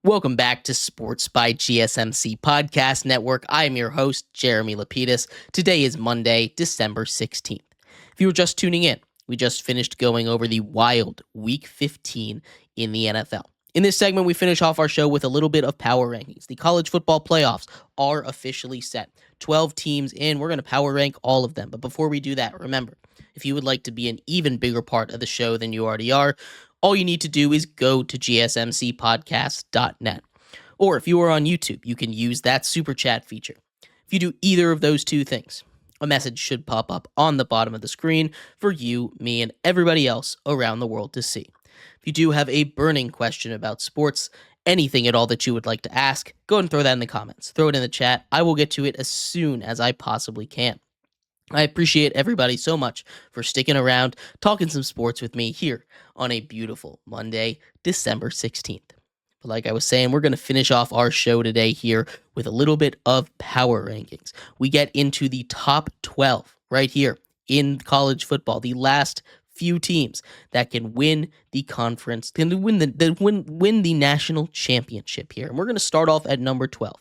Welcome back to Sports by GSMC Podcast Network. I am your host, Jeremy Lapidus. Today is Monday, December 16th. If you were just tuning in, we just finished going over the wild Week 15 in the NFL. In this segment, we finish off our show with a little bit of power rankings. The college football playoffs are officially set. 12 teams in. We're going to power rank all of them. But before we do that, remember, if you would like to be an even bigger part of the show than you already are, all you need to do is go to gsmcpodcast.net. Or if you are on YouTube, you can use that super chat feature. If you do either of those two things, a message should pop up on the bottom of the screen for you, me, and everybody else around the world to see. If you do have a burning question about sports, anything at all that you would like to ask, go ahead and throw that in the comments. Throw it in the chat. I will get to it as soon as I possibly can. I appreciate everybody so much for sticking around, talking some sports with me here on a beautiful Monday, December 16th. But like I was saying, we're going to finish off our show today here with a little bit of power rankings. We get into the top 12 right here in college football, the last few teams that can win the conference, can win the national championship here. And we're going to start off at number 12.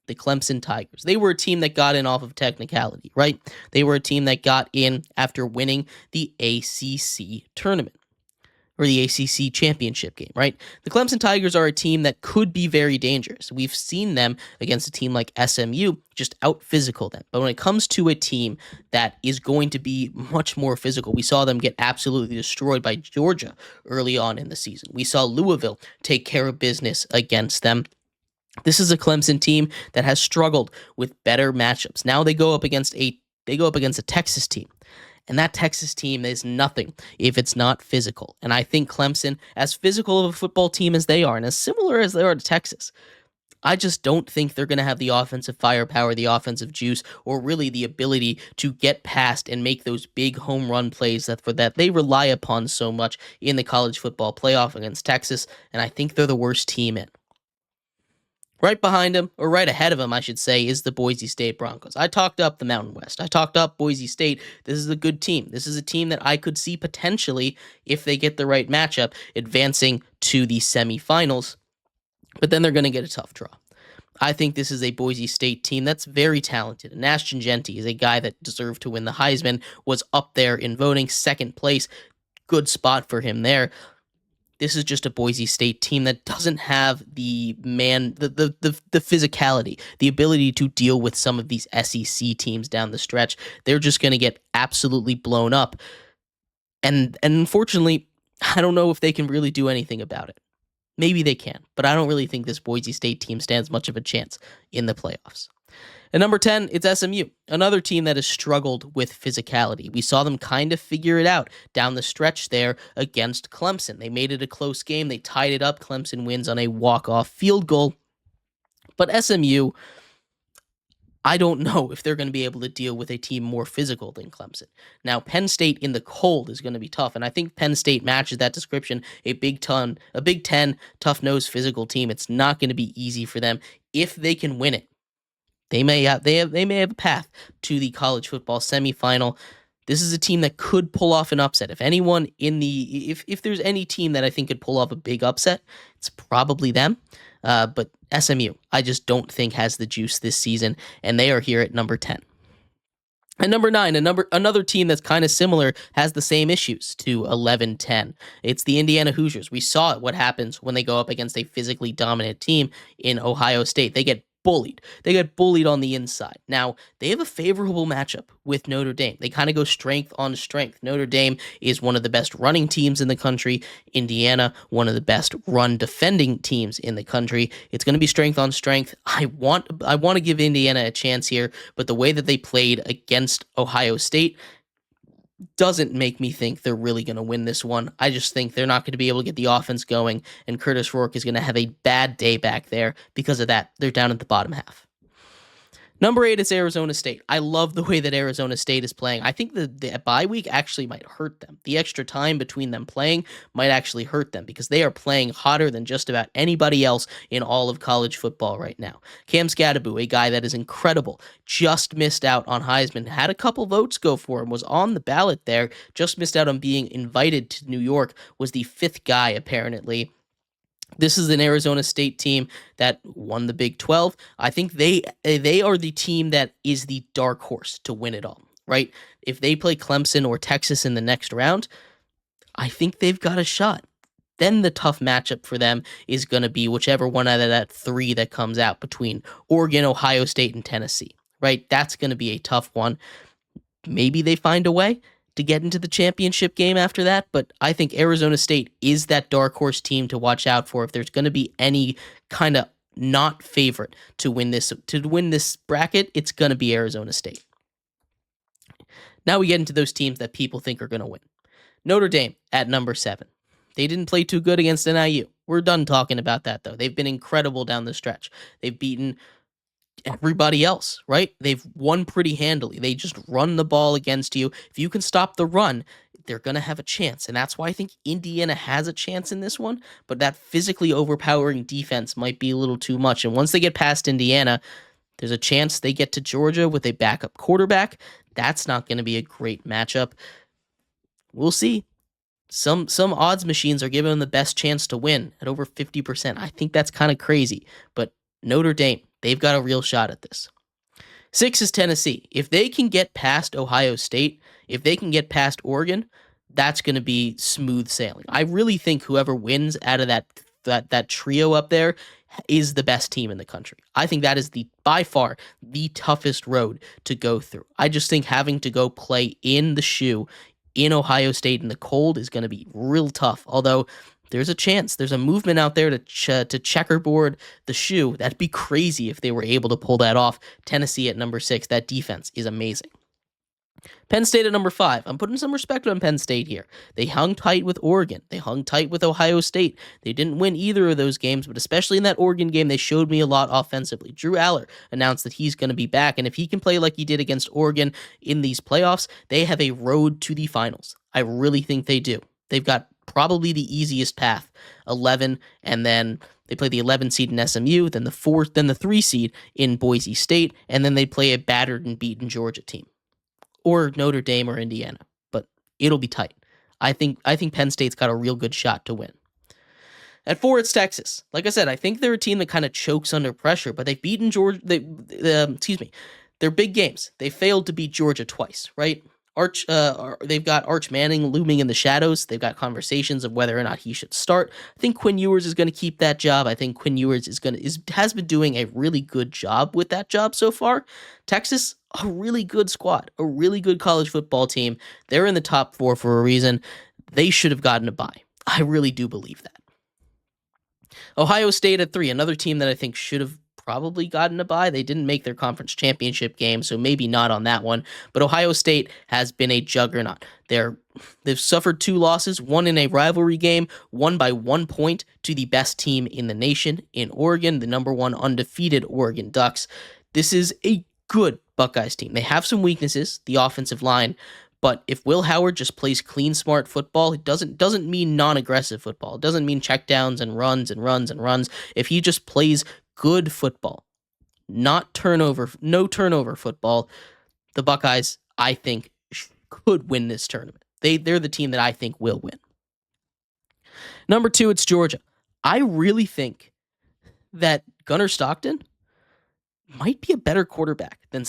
The Clemson Tigers. They were a team that got in off of technicality, right? They were a team that got in after winning the ACC tournament or the ACC championship game, right? The Clemson Tigers are a team that could be very dangerous. We've seen them against a team like SMU just out physical them. But when it comes to a team that is going to be much more physical, we saw them get absolutely destroyed by Georgia early on in the season. We saw Louisville take care of business against them. This is a Clemson team that has struggled with better matchups. Now they go up against a Texas team, and that Texas team is nothing if it's not physical. And I think Clemson, as physical of a football team as they are, and as similar as they are to Texas, I just don't think they're going to have the offensive firepower, the offensive juice, or really the ability to get past and make those big home run plays that they rely upon so much in the college football playoff against Texas. And I think they're the worst team in. Right behind him, or right ahead of him, I should say, is the Boise State Broncos. I talked up the Mountain West. I talked up Boise State. This is a good team. This is a team that I could see potentially, if they get the right matchup, advancing to the semifinals. But then they're going to get a tough draw. I think this is a Boise State team that's very talented. And Ashton Jeanty is a guy that deserved to win the Heisman, was up there in voting, second place. Good spot for him there. This is just a Boise State team that doesn't have the physicality, the ability to deal with some of these SEC teams down the stretch. They're just going to get absolutely blown up. And unfortunately, I don't know if they can really do anything about it. Maybe they can, but I don't really think this Boise State team stands much of a chance in the playoffs. At number 10, it's SMU, another team that has struggled with physicality. We saw them kind of figure it out down the stretch there against Clemson. They made it a close game. They tied it up. Clemson wins on a walk-off field goal. But SMU, I don't know if they're going to be able to deal with a team more physical than Clemson. Now, Penn State in the cold is going to be tough, and I think Penn State matches that description, a Big Ten, tough-nosed physical team. It's not going to be easy for them if they can win it. They may have a path to the college football semifinal. This is a team that could pull off an upset. If there's any team that I think could pull off a big upset, it's probably them. But SMU, I just don't think has the juice this season, and they are here at number 10. At number 9, another team that's kind of similar has the same issues to 11-10. It's the Indiana Hoosiers. We saw it, what happens when they go up against a physically dominant team in Ohio State. They get bullied. They get bullied on the inside. Now, they have a favorable matchup with Notre Dame. They kind of go strength on strength. Notre Dame is one of the best running teams in the country. Indiana, one of the best run defending teams in the country. It's going to be strength on strength. I want to give Indiana a chance here, but the way that they played against Ohio State doesn't make me think they're really going to win this one. I just think they're not going to be able to get the offense going, and Curtis Rourke is going to have a bad day back there because of that. They're down at the bottom half. Number 8 is Arizona State. I love the way that Arizona State is playing. I think the bye week actually might hurt them. The extra time between them playing might actually hurt them because they are playing hotter than just about anybody else in all of college football right now. Cam Skattebo, a guy that is incredible, just missed out on Heisman, had a couple votes go for him, was on the ballot there, just missed out on being invited to New York, was the 5th guy apparently This is an Arizona State team that won the Big 12. I think they are the team that is the dark horse to win it all, right? If they play Clemson or Texas in the next round, I think they've got a shot. Then the tough matchup for them is going to be whichever one out of that three that comes out between Oregon, Ohio State, and Tennessee, right? That's going to be a tough one. Maybe they find a way to get into the championship game after that, but I think Arizona State is that dark horse team to watch out for if there's going to be any kind of not favorite to win this bracket. It's going to be Arizona State. Now we get into those teams that people think are going to win. Notre Dame at number 7. They didn't play too good against NIU. We're done talking about that, though. They've been incredible down the stretch. They've beaten everybody else, right? They've won pretty handily. They just run the ball against you. If you can stop the run, they're going to have a chance. And that's why I think Indiana has a chance in this one. But that physically overpowering defense might be a little too much. And once they get past Indiana, there's a chance they get to Georgia with a backup quarterback. That's not going to be a great matchup. We'll see. Some odds machines are giving them the best chance to win at over 50%. I think that's kind of crazy. But Notre Dame, they've got a real shot at this. 6 is Tennessee. If they can get past Ohio State, if they can get past Oregon, that's going to be smooth sailing. I really think whoever wins out of that trio up there is the best team in the country. I think that is by far the toughest road to go through. I just think having to go play in the shoe in Ohio State in the cold is going to be real tough. Although there's a chance, there's a movement out there to checkerboard the shoe. That'd be crazy if they were able to pull that off. Tennessee at number 6, that defense is amazing. Penn State at number 5. I'm putting some respect on Penn State here. They hung tight with Oregon. They hung tight with Ohio State. They didn't win either of those games, but especially in that Oregon game, they showed me a lot offensively. Drew Aller announced that he's going to be back, and if he can play like he did against Oregon in these playoffs, they have a road to the finals. I really think they do. They've got probably the easiest path, 11, and then they play the 11 seed in SMU, then the 4th, then the 3 seed in Boise State, and then they play a battered and beaten Georgia team. Or Notre Dame or Indiana, but it'll be tight. I think Penn State's got a real good shot to win. At 4, it's Texas. Like I said, I think they're a team that kind of chokes under pressure, but they've beaten Georgia. They're big games. They failed to beat Georgia twice, right? They've got Arch Manning looming in the shadows. They've got conversations of whether or not he should start. I think Quinn Ewers is going to keep that job. I think Quinn Ewers has been doing a really good job with that job so far. Texas, a really good squad, a really good college football team. They're in the top 4 for a reason. They should have gotten a bye. I really do believe that. Ohio State at 3, another team that I think should have probably gotten a bye. They didn't make their conference championship game, so maybe not on that one. But Ohio State has been a juggernaut. They've suffered 2 losses, one in a rivalry game, won by 1 point to the best team in the nation in Oregon, the number 1 undefeated Oregon Ducks. This is a good Buckeyes team. They have some weaknesses, the offensive line, but if Will Howard just plays clean, smart football, it doesn't mean non-aggressive football. It doesn't mean checkdowns and runs and runs and runs. If he just plays good football, no turnover football, the Buckeyes, I think, could win this tournament. They're the team that I think will win. Number 2, it's Georgia. I really think that Gunnar Stockton might be a better quarterback than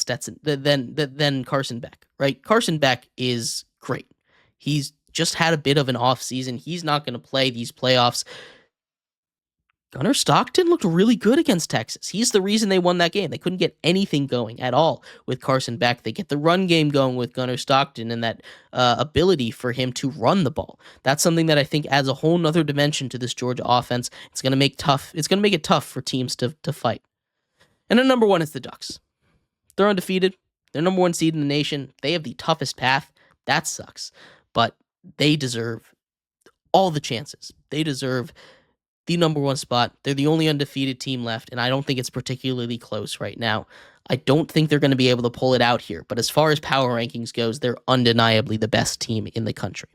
Carson Beck, right? Carson Beck is great. He's just had a bit of an off season. He's not going to play these playoffs. Gunnar Stockton looked really good against Texas. He's the reason they won that game. They couldn't get anything going at all with Carson Beck. They get the run game going with Gunnar Stockton and that ability for him to run the ball. That's something that I think adds a whole nother dimension to this Georgia offense. It's going to make it tough for teams to fight. And then number 1 is the Ducks. They're undefeated. They're number 1 seed in the nation. They have the toughest path. That sucks. But they deserve all the chances. They deserve the number 1 spot. They're the only undefeated team left, and I don't think it's particularly close right now. I don't think they're going to be able to pull it out here, but as far as power rankings goes, they're undeniably the best team in the country.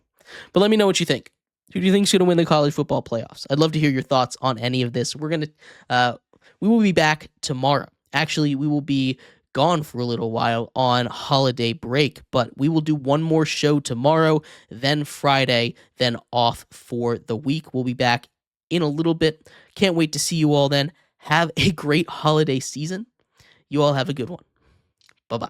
But let me know what you think. Who do you think is going to win the college football playoffs? I'd love to hear your thoughts on any of this. We will be back tomorrow. Actually, we will be gone for a little while on holiday break, but we will do one more show tomorrow, then Friday, then off for the week. We'll be back in a little bit. Can't wait to see you all then. Have a great holiday season. You all have a good one. Bye-bye.